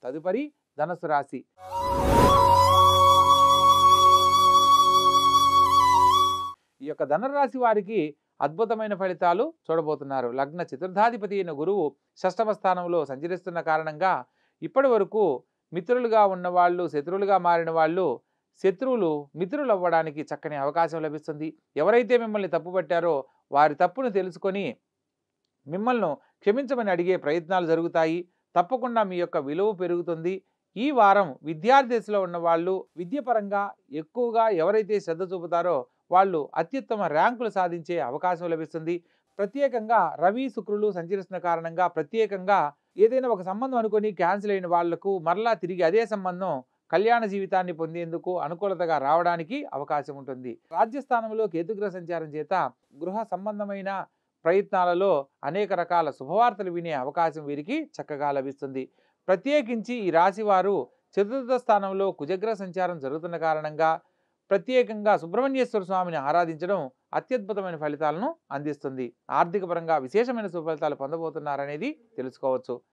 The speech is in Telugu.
తదుపరి ధనుసు రాశి. ఈ యొక్క ధనురాశి వారికి అద్భుతమైన ఫలితాలు చూడబోతున్నారు. లగ్న చతుర్థాధిపతి అయిన గురువు షష్టమ స్థానంలో సంచరిస్తున్న కారణంగా ఇప్పటి వరకు మిత్రులుగా ఉన్నవాళ్ళు శత్రువులుగా మారిన వాళ్ళు శత్రువులు మిత్రులు అవ్వడానికి చక్కని అవకాశం లభిస్తుంది. ఎవరైతే మిమ్మల్ని తప్పుపట్టారో వారి తప్పును తెలుసుకొని మిమ్మల్ని క్షమించమని అడిగే ప్రయత్నాలు జరుగుతాయి. తప్పకుండా మీ యొక్క విలువ పెరుగుతుంది. ఈ వారం విద్యార్థి దశలో ఉన్న వాళ్ళు విద్యపరంగా ఎక్కువగా ఎవరైతే శ్రద్ధ చూపుతారో వాళ్ళు అత్యుత్తమ ర్యాంకులు సాధించే అవకాశం లభిస్తుంది. ప్రత్యేకంగా రవి శుక్రులు సంచరిస్తున్న కారణంగా ప్రత్యేకంగా ఏదైనా ఒక సంబంధం అనుకొని క్యాన్సిల్ అయిన వాళ్లకు మరలా తిరిగి అదే సంబంధం కళ్యాణ జీవితాన్ని పొందేందుకు అనుకూలతగా రావడానికి అవకాశం ఉంటుంది. రాజ్యస్థానంలో కేతుగ్రహ సంచారం చేత గృహ సంబంధమైన ప్రయత్నాలలో అనేక రకాల శుభవార్తలు వినే అవకాశం వీరికి చక్కగా లభిస్తుంది. ప్రత్యేకించి ఈ రాశి వారు చతుర్థ స్థానంలో కుజగ్రహ సంచారం జరుగుతున్న కారణంగా ప్రత్యేకంగా సుబ్రహ్మణ్యేశ్వర స్వామిని ఆరాధించడం అత్యద్భుతమైన ఫలితాలను అందిస్తుంది. ఆర్థిక పరంగా విశేషమైన శుభ ఫలితాలు పొందబోతున్నారనేది తెలుసుకోవచ్చు.